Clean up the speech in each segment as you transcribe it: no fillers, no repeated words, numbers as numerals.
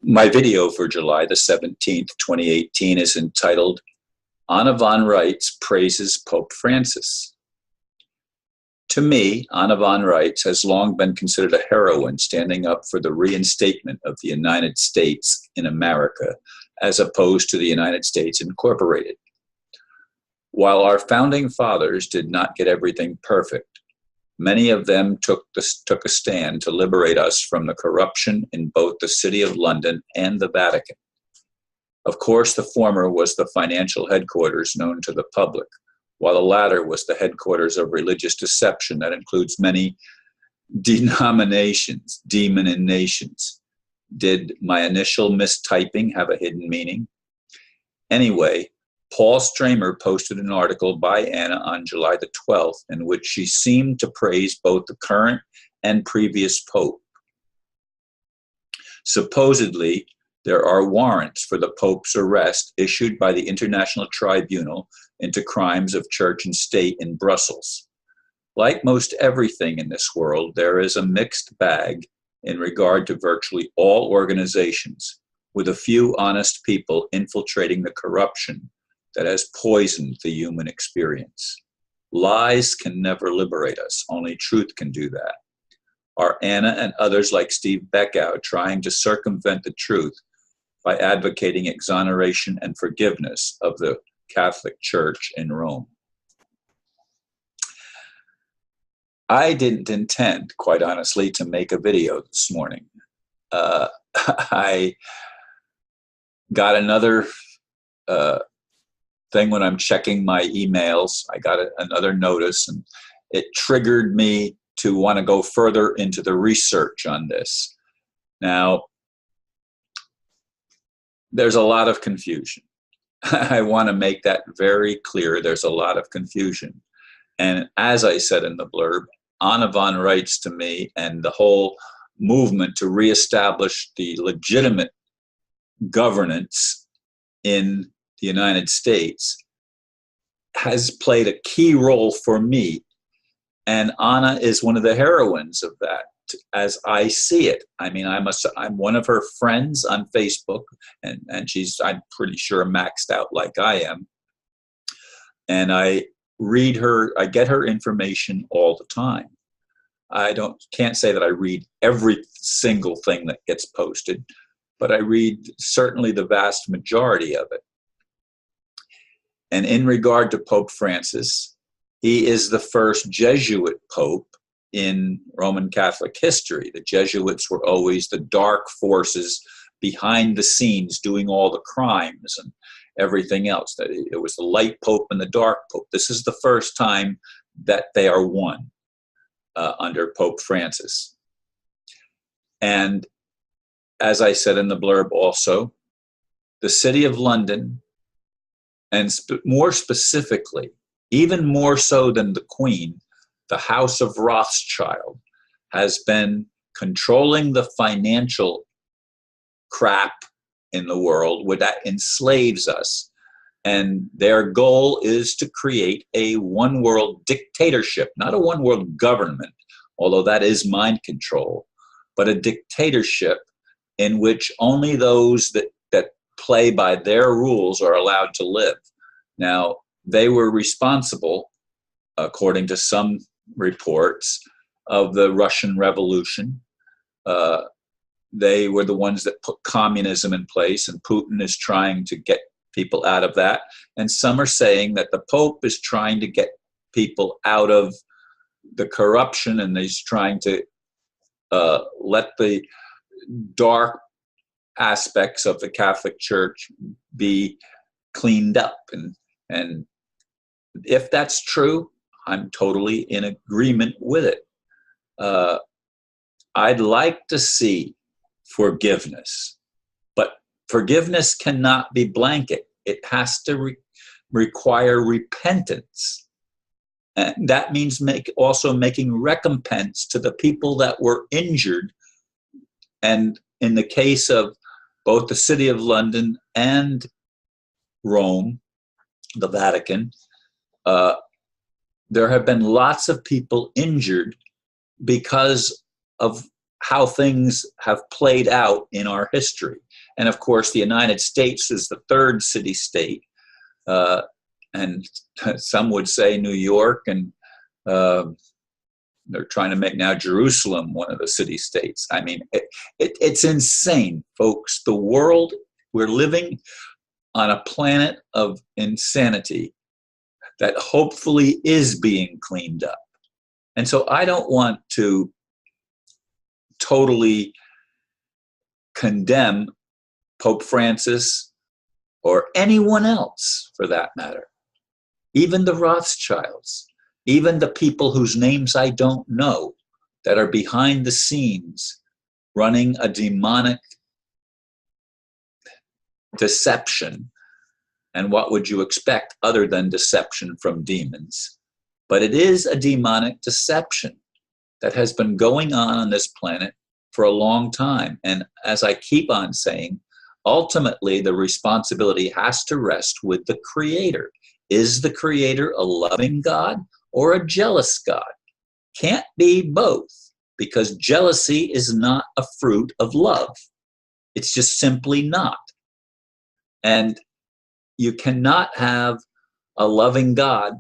My video for July the 17th, 2018 is entitled, Anna von Reitz Praises Pope Francis. To me, Anna von Reitz has long been considered a heroine standing up for the reinstatement of the United States in America, as opposed to the United States Incorporated. While our founding fathers did not get everything perfect, many of them took a stand to liberate us from the corruption in both the City of London and the Vatican. Of course, the former was the financial headquarters known to the public, while the latter was the headquarters of religious deception that includes many denominations, demon in nations. Did my initial mistyping have a hidden meaning? Anyway, Paul Stramer posted an article by Anna on July the 12th in which she seemed to praise both the current and previous pope. Supposedly, there are warrants for the Pope's arrest issued by the International Tribunal into crimes of church and state in Brussels. Like most everything in this world, there is a mixed bag in regard to virtually all organizations, with a few honest people infiltrating the corruption that has poisoned the human experience. Lies can never liberate us, only truth can do that. Are Anna and others like Steve Beckow trying to circumvent the truth by advocating exoneration and forgiveness of the Catholic Church in Rome? I didn't intend, quite honestly, to make a video this morning. I got another thing when I'm checking my emails. I got another notice, and it triggered me to want to go further into the research on this. Now, there's a lot of confusion. I want to make that very clear. There's a lot of confusion. And as I said in the blurb, Anna von Reitz to me and the whole movement to reestablish the legitimate governance in the United States has played a key role for me. And Anna is one of the heroines of that, as I see it. I mean, I'm one of her friends on Facebook, and she's, I'm pretty sure, maxed out like I am. And I read her, I get her information all the time. Can't say that I read every single thing that gets posted, but I read certainly the vast majority of it. And in regard to Pope Francis, he is the first Jesuit pope in Roman Catholic history. The Jesuits were always the dark forces behind the scenes doing all the crimes and everything else. That it was the light pope and the dark pope. This is the first time that they are one under Pope Francis. And as I said in the blurb also, the City of London, and more specifically, even more so than the Queen, the House of Rothschild has been controlling the financial crap in the world that enslaves us. And their goal is to create a one world dictatorship, not a one world government, although that is mind control, but a dictatorship in which only those that play by their rules are allowed to live. Now, they were responsible, according to some reports, of the Russian Revolution. They were the ones that put communism in place, and Putin is trying to get people out of that. And some are saying that the Pope is trying to get people out of the corruption, and he's trying to let the dark aspects of the Catholic Church be cleaned up. And if that's true, I'm totally in agreement with it. I'd like to see forgiveness, but forgiveness cannot be blanket. It has to require repentance. And that means also making recompense to the people that were injured. And in the case of both the City of London and Rome, the Vatican, there have been lots of people injured because of how things have played out in our history. And of course, the United States is the third city-state. And some would say New York, and they're trying to make now Jerusalem one of the city-states. I mean, it's insane, folks. The world, we're living on a planet of insanity that hopefully is being cleaned up. And so I don't want to totally condemn Pope Francis or anyone else for that matter, even the Rothschilds, even the people whose names I don't know that are behind the scenes running a demonic deception. And what would you expect other than deception from demons? But it is a demonic deception that has been going on this planet for a long time. And as I keep on saying, ultimately the responsibility has to rest with the Creator. Is the Creator a loving God or a jealous God? Can't be both, because jealousy is not a fruit of love. It's just simply not. And you cannot have a loving God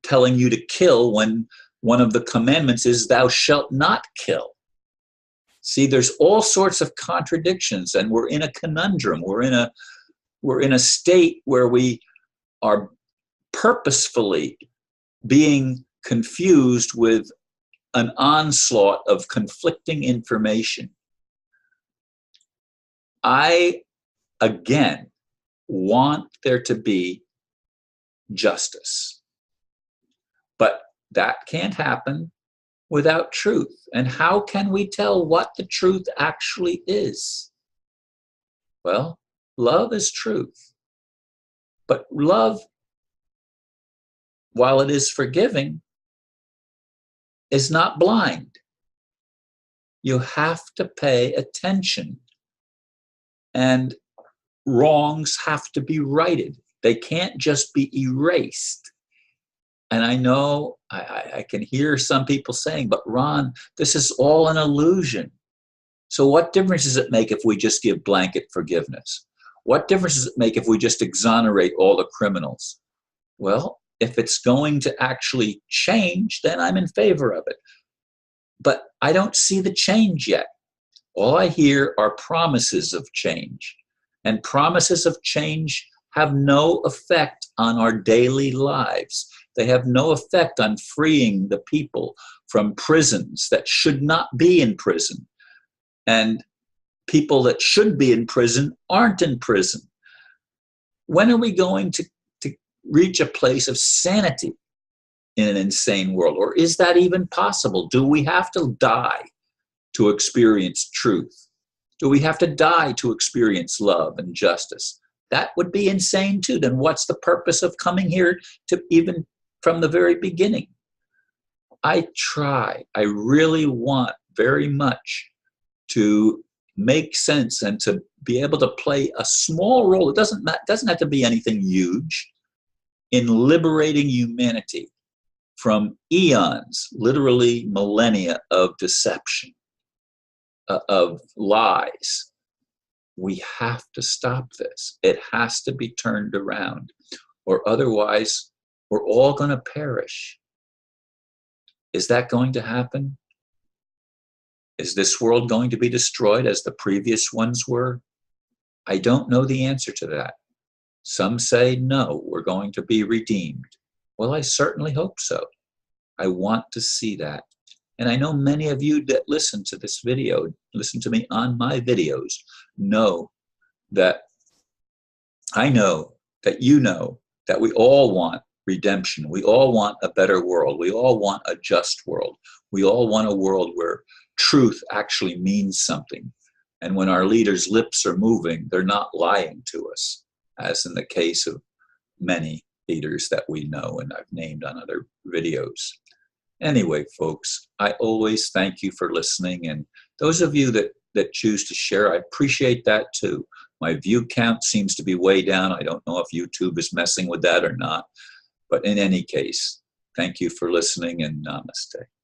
telling you to kill when one of the commandments is thou shalt not kill. See, there's all sorts of contradictions, and we're in a conundrum. We're in a state where we are purposefully being confused with an onslaught of conflicting information. I, again, want there to be justice. But that can't happen without truth. And how can we tell what the truth actually is? Well, love is truth. But love, while it is forgiving, is not blind. You have to pay attention. And wrongs have to be righted. They can't just be erased. And I know I can hear some people saying, but Ron, this is all an illusion. So what difference does it make if we just give blanket forgiveness? What difference does it make if we just exonerate all the criminals? Well, if it's going to actually change, then I'm in favor of it. But I don't see the change yet. All I hear are promises of change. And promises of change have no effect on our daily lives. They have no effect on freeing the people from prisons that should not be in prison. And people that should be in prison aren't in prison. When are we going to reach a place of sanity in an insane world? Or is that even possible? Do we have to die to experience truth? Do we have to die to experience love and justice? That would be insane too. Then what's the purpose of coming here to even from the very beginning? I really want very much to make sense and to be able to play a small role. It doesn't have to be anything huge, in liberating humanity from eons, literally millennia of deception, of lies. We have to stop this. It has to be turned around, or otherwise we're all going to perish. Is that going to happen? Is this world going to be destroyed as the previous ones were? I don't know the answer to that. Some say, no, we're going to be redeemed. Well, I certainly hope so. I want to see that. And I know many of you that listen to this video, listen to me on my videos, know that I know that you know that we all want redemption. We all want a better world. We all want a just world. We all want a world where truth actually means something. And when our leaders' lips are moving, they're not lying to us, as in the case of many leaders that we know and I've named on other videos. Anyway, folks, I always thank you for listening. And those of you that choose to share, I appreciate that too. My view count seems to be way down. I don't know if YouTube is messing with that or not. But in any case, thank you for listening, and namaste.